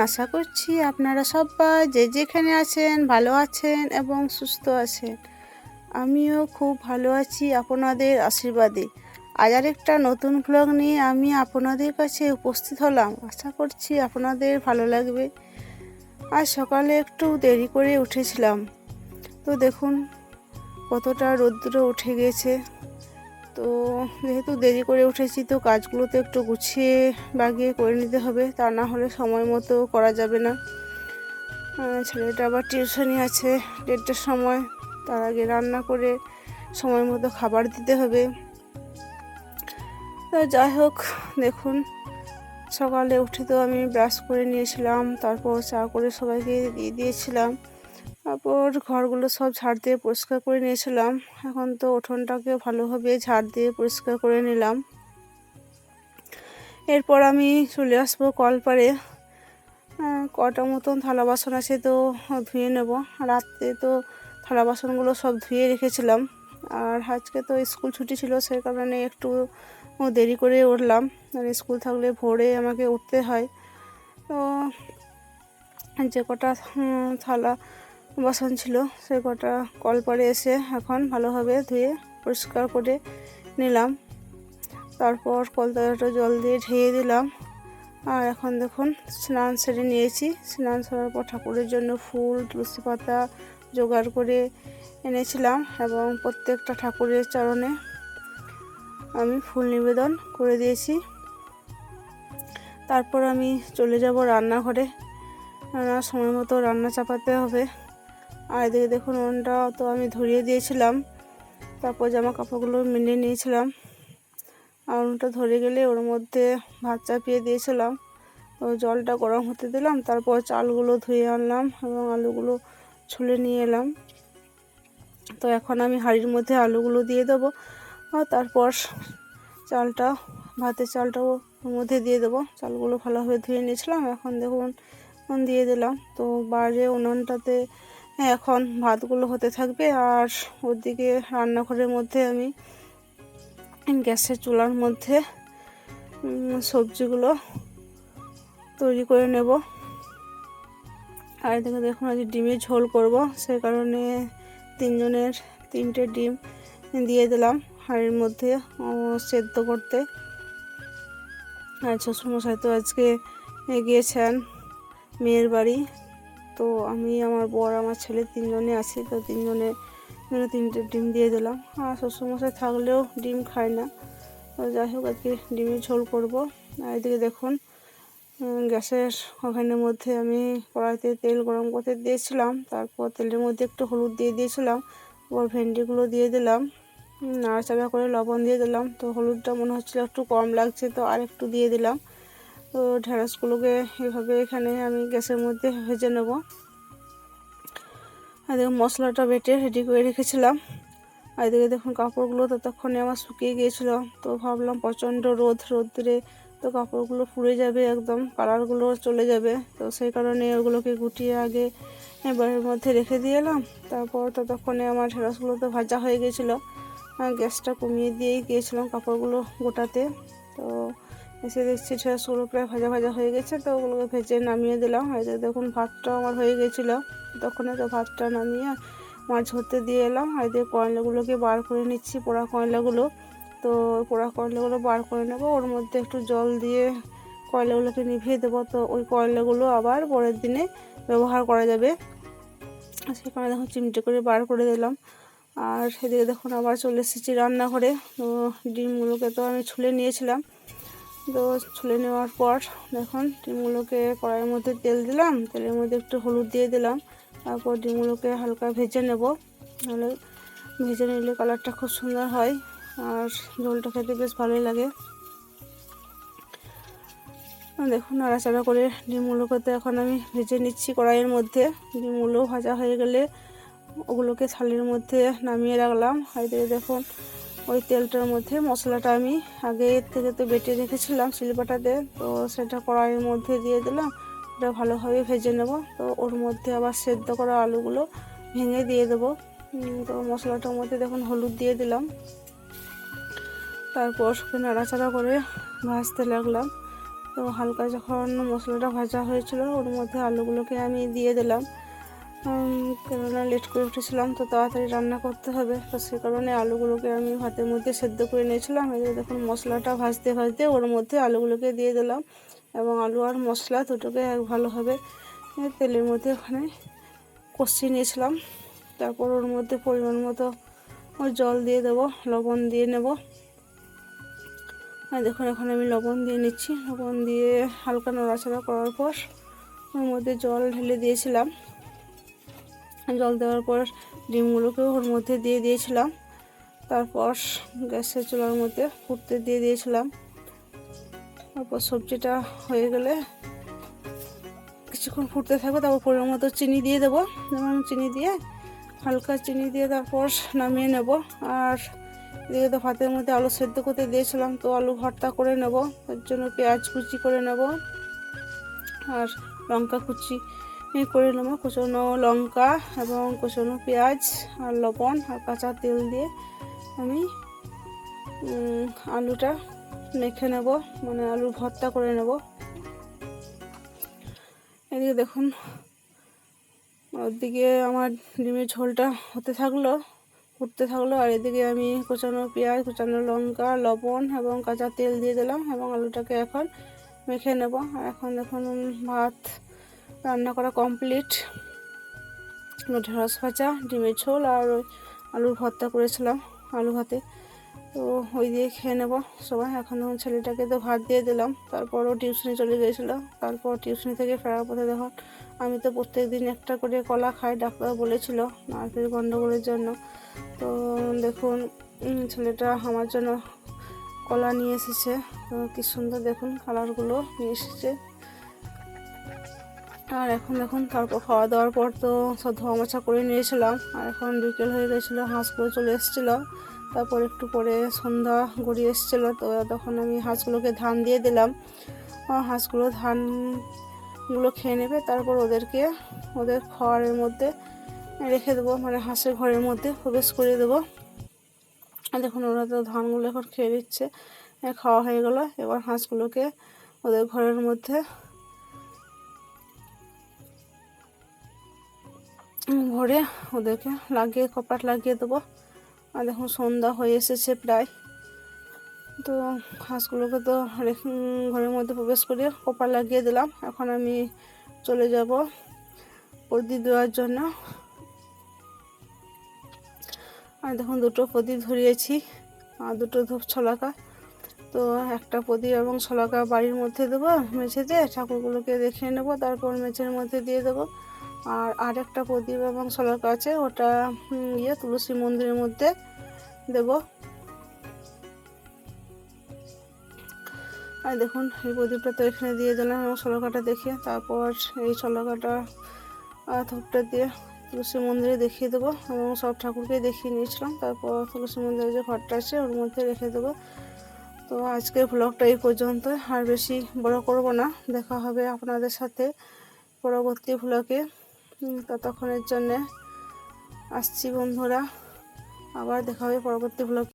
আশা করছি আপনারা সবাই যে যেখানে আছেন ভালো আছেন এবং সুস্থ আছেন। আমিও খুব ভালো আছি আপনাদের আশীর্বাদে। আজ আরেকটা নতুন ব্লগ নিয়ে আমি আপনাদের কাছে উপস্থিত হলাম। আশা করছি আপনাদের ভালো লাগবে। আজ সকালে একটু দেরি করে উঠেছিলাম, তো দেখুন কতটা রৌদ্র উঠে গেছে। তো যেহেতু দেরি করে উঠেছি, তো কাজগুলো তো একটু গুছিয়ে বাগিয়ে করে নিতে হবে, তা না হলে সময় মতো করা যাবে না। ছেলেটা আবার টিউশনি আছে 1:30টার সময়, তার আগে রান্না করে সময় মতো খাবার দিতে হবে। তো যাই হোক, দেখুন সকালে উঠে তো আমি ব্রাশ করে নিয়েছিলাম, তারপর চা করে সবাইকে দিয়ে দিয়েছিলাম, তারপর ঘরগুলো সব ঝাড় দিয়ে পরিষ্কার করে নিয়েছিলাম। এখন তো উঠোনটাকে ভালোভাবে ঝাড় দিয়ে পরিষ্কার করে নিলাম। এরপর আমি চলে আসবো কলপাড়ে। কটা মতন থালা বাসন আছে, তো ধুয়ে নেব। রাত্রে তো থালা বাসনগুলো সব ধুয়ে রেখেছিলাম, আর আজকে তো স্কুল ছুটি ছিল, সেই কারণে একটু দেরি করে উঠলাম। মানে স্কুল থাকলে ভোরে আমাকে উঠতে হয়। তো যে কটা থালা বাসন ছিল সে কটা কলপাড়ে এসে এখন ভালোভাবে ধুয়ে পরিষ্কার করে নিলাম। তারপর কলতলাটা জল দিয়ে ঢেয়ে দিলাম। আর এখন দেখুন স্নান সেরে নিয়েছি। স্নান সেরার পর ঠাকুরের জন্য ফুল, তুলসী পাতা জোগাড় করে এনেছিলাম এবং প্রত্যেকটা ঠাকুরের চরণে আমি ফুল নিবেদন করে দিয়েছি। তারপর আমি চলে যাব রান্নাঘরে। সময় মতো রান্না চাপাতে হবে। আর এদিকে দেখুন উনুনটা তো আমি ধরিয়ে দিয়েছিলাম, তারপর জামা কাপড়গুলো মেলে নিয়েছিলাম। আর উনুনটা ধরে গেলে ওর মধ্যে ভাত চাপিয়ে দিয়েছিলাম, তো জলটা গরম হতে দিলাম। তারপর চালগুলো ধুয়ে আনলাম এবং আলুগুলো ছুলে নিয়ে এলাম। তো এখন আমি হাঁড়ির মধ্যে আলুগুলো দিয়ে দেবো, আর তারপর চালটা, ভাতের চালটাও ওর মধ্যে দিয়ে দেবো। চালগুলো ভালোভাবে ধুয়ে নিয়েছিলাম, এখন দেখুন দিয়ে দিলাম। তো বাইরে উনুনটাতে এখন ভাতগুলো হতে থাকবে, আর ওদিকে রান্নাঘরের মধ্যে আমি গ্যাসের চুলার মধ্যে সবজিগুলো তৈরি করে নেব। আর এদিকে দেখুন আজ ডিমের ঝোল করব, সেই কারণে 3 জনের 3টে ডিম দিয়ে দিলাম হাঁড়ির মধ্যে সেদ্ধ করতে। আর শ্বশুরমশাই তো আজকে গিয়েছেন মেয়ের বাড়ি, তো আমি, আমার বর, আমার ছেলে 3 জনে আছি, তো 3 জনের 3টে ডিম দিয়ে দিলাম। আর শ্বশুরমশাই থাকলেও ডিম খায় না, তো যাই হোক আজকে ডিমের ঝোল করব। আর এদিকে দেখুন গ্যাসের ওভেনের মধ্যে আমি কড়াইতে তেল গরম করতে দিয়েছিলাম, তারপর তেলের মধ্যে একটু হলুদ দিয়ে দিয়েছিলাম, ওর ভেন্ডিগুলো দিয়ে দিলাম, নাড়াচাড়া করে লবণ দিয়ে দিলাম। তো হলুদটা মনে হচ্ছিল একটু কম লাগছে, তো আর একটু দিয়ে দিলাম। তো ঢেঁড়সগুলোকে এভাবে এখানে আমি গ্যাসের মধ্যে ভেজে নেব। আর দেখুন মশলাটা বেটে রেডি করে রেখেছিলাম। আর এদিকে দেখুন কাপড়গুলো ততক্ষণে আমার শুকিয়ে গিয়েছিল, তো ভাবলাম প্রচণ্ড রোদ্রে তো কাপড়গুলো পুড়ে যাবে, একদম কালারগুলো চলে যাবে, তো সেই কারণে ওগুলোকে গুটিয়ে আগে বাড়ির মধ্যে রেখে দিয়ে এলাম। তারপর ততক্ষণে আমার ঢেঁড়সগুলো তো ভাজা হয়ে গিয়েছিলো, গ্যাসটা কমিয়ে দিয়েই গিয়েছিলাম কাপড়গুলো গোটাতে। তো এসে দেখছি ঢেঁড়সগুলো প্রায় ভাজা ভাজা হয়ে গেছে, তো ওগুলোকে ভেজে নামিয়ে দিলাম। আর দেখুন ভাতটাও আমার হয়ে গেছিলো, তখন তো ভাতটা নামিয়ে মাছ ধরতে দিয়ে এলাম। আর দিয়ে কয়লাগুলোকে বার করে নিচ্ছি, পোড়া কয়লাগুলো। তো পোড়া কয়লাগুলো বার করে নেব, ওর মধ্যে একটু জল দিয়ে কয়লাগুলোকে নিভিয়ে দেবো, তো ওই কয়লাগুলো আবার পরের দিনে ব্যবহার করা যাবে। সেখানে দেখুন চিমটে করে বার করে দিলাম। আর সেদিকে দেখুন আবার চলে এসেছি রান্নাঘরে। তো ডিমগুলোকে তো আমি ছুলে নিয়েছিলাম, তো ছুলে নেওয়ার পর দেখুন ডিমগুলোকে কড়াইয়ের মধ্যে তেল দিলাম, তেলের মধ্যে একটু হলুদ দিয়ে দিলাম, তারপর ডিমগুলোকে হালকা ভেজে নেব। নাহলে ভেজে নিলে কালারটা খুব সুন্দর হয়, আর ঝোলটা খেতে বেশ ভালোই লাগে। দেখুন নাড়াচাড়া করে ডিমগুলোকে তো এখন আমি ভেজে নিচ্ছি কড়াইয়ের মধ্যে। ডিমগুলো ভাজা হয়ে গেলে ওগুলোকে থালির মধ্যে নামিয়ে রাখলাম। আর দেখুন ওই তেলটার মধ্যে মশলাটা আমি আগে থেকে তো বেটে রেখেছিলাম শিলপাটাতে, তো সেটা কড়াইয়ের মধ্যে দিয়ে দিলাম, ওটা ভালোভাবে ভেজে নেব। তো ওর মধ্যে আবার সেদ্ধ করা আলুগুলো ভেঙে দিয়ে দেবো। তো মশলাটার মধ্যে দেখুন হলুদ দিয়ে দিলাম, তারপর নাড়াচাড়া করে ভাজতে লাগলাম। তো হালকা যখন মশলাটা ভাজা হয়েছিল ওর মধ্যে আলুগুলোকে আমি দিয়ে দিলাম। কেননা লেট করে উঠেছিলাম তো তাড়াতাড়ি রান্না করতে হবে, তো সে কারণে আলুগুলোকে আমি ভাতের মধ্যে সেদ্ধ করে নিয়েছিলাম। এই যে দেখুন মশলাটা ভাজতে ভাজতে ওর মধ্যে আলুগুলোকে দিয়ে দিলাম এবং আলু আর মশলা দুটোকে ভালোভাবে তেলের মধ্যে ওখানে কষিয়ে নিয়েছিলাম। তারপর ওর মধ্যে পরিমাণ মতো জল দিয়ে দেবো, লবণ দিয়ে নেব। দেখুন এখন আমি লবণ দিয়ে নিচ্ছি। লবণ দিয়ে হালকা নাড়াচাড়া করার পর ওর মধ্যে জল ঢেলে দিয়েছিলাম। জল দেওয়ার পর ডিমগুলোকেও ওর মধ্যে দিয়ে দিয়েছিলাম। তারপর গ্যাসের চুলার মধ্যে ফুটতে দিয়ে দিয়েছিলাম। তারপর সবজিটা হয়ে গেলে কিছুক্ষণ ফুটতে থাকবে, তারপর পরিমাণ মতো চিনি দিয়ে দেবো এবং চিনি দিয়ে হালকা চিনি দিয়ে তারপর নামিয়ে নেব। আর এদিকে তো ভাতের মধ্যে আলু সেদ্ধ করতে দিয়েছিলাম, তো আলু ভর্তা করে নেব। তার জন্য পেঁয়াজ কুচি করে নেব আর লঙ্কা কুচি করে নেব। কুচনো লঙ্কা এবং কুচনো পেঁয়াজ আর লবণ আর কাঁচা তেল দিয়ে আমি আলুটা মেখে নেব, মানে আলু ভর্তা করে নেব। এদিকে দেখুন ওদিকে আমার ডিমের ঝোলটা হতে থাকলো, ফুটতে থাকলো, আর এদিকে আমি কুচানো পেঁয়াজ, কুচানো লঙ্কা, লবণ এবং কাঁচা তেল দিয়ে দিলাম এবং আলুটাকে এখন মেখে নেব। আর এখন দেখুন ভাত রান্না করা কমপ্লিট। ঢেঁড়স ভাজা, ডিমের ঝোল আর আলুর ভর্তা করেছিলাম আলু ভাতে, তো ওই দিয়ে খেয়ে নেব সবাই। এখন দেখুন ছেলেটাকে তো ভাত দিয়ে দিলাম, তারপরও টিউশনি চলে গিয়েছিলো। তারপর টিউশনি থেকে ফেরার পথে দেখুন আমি তো প্রত্যেক দিন একটা করে কলা খাই, ডাক্তার বলেছিল নার্ভের গন্ডগোলের জন্য। তো দেখুন ছেলেটা আমার জন্য কলা নিয়ে এসেছে, তো কি সুন্দর দেখুন কালারগুলো নিয়ে এসেছে। আর এখন দেখুন তারপর খাওয়া দাওয়ার পর তো সব ধোয়া মোছা করে নিয়েছিলাম, আর এখন বিকেল হয়ে গেছিলো, হাঁসগুলো চলে এসেছিলো। তারপর একটু পরে সন্ধ্যা গড়িয়ে এসেছিলো, তো তখন আমি হাঁসগুলোকে ধান দিয়ে দিলাম। হাঁসগুলো ধানগুলো খেয়ে নেবে, তারপর ওদেরকে ওদের খাওয়ারের মধ্যে রেখে দেবো, মানে হাঁসের ঘরের মধ্যে প্রবেশ করে দেবো। দেখুন ওরা তো ধানগুলো এখন খেয়ে নিচ্ছে, খাওয়া হয়ে গেলো। এবার হাঁসগুলোকে ওদের ঘরের মধ্যে ভরে ওদেরকে কপাট লাগিয়ে দেবো। আর দেখুন সন্ধ্যা হয়ে এসেছে প্রায়, তো হাঁসগুলোকে তো ঘরের মধ্যে প্রবেশ করে কপাট লাগিয়ে দিলাম। এখন আমি চলে যাব প্রদীপ দেওয়ার জন্য। আর দেখুন দুটো প্রদীপ ধরিয়েছি আর দুটো ধূপ ছলাকা, তো একটা প্রদীপ এবং ছলাকা বাড়ির মধ্যে দেবো মেঝেতে, ঠাকুরগুলোকে দেখিয়ে নেব, তারপর মেঝের মধ্যে দিয়ে দেবো। আর আরেকটা প্রদীপ এবং ছলাকা আছে, ওটা তুলসী মন্দিরের মধ্যে দেব। আর দেখুন এই প্রদীপটা তো এখানে দিয়ে দিলাম এবং ছলাকাটা দেখিয়ে, তারপর এই ছলাকাটা ধূপটা দিয়ে তুলসী মন্দিরে দেখিয়ে দেবো এবং সব ঠাকুরকে দেখিয়ে নিয়েছিলাম। তারপর তুলসী মন্দিরে যে ঘরটা আছে ওর মধ্যে রেখে দেবো। তো আজকের ব্লগটা এই পর্যন্ত, আর বেশি বড় করব না। দেখা হবে আপনাদের সাথে পরবর্তী ব্লগে। ততক্ষণের জন্যে আসছি বন্ধুরা, আবার দেখা হবে পরবর্তী ব্লগ।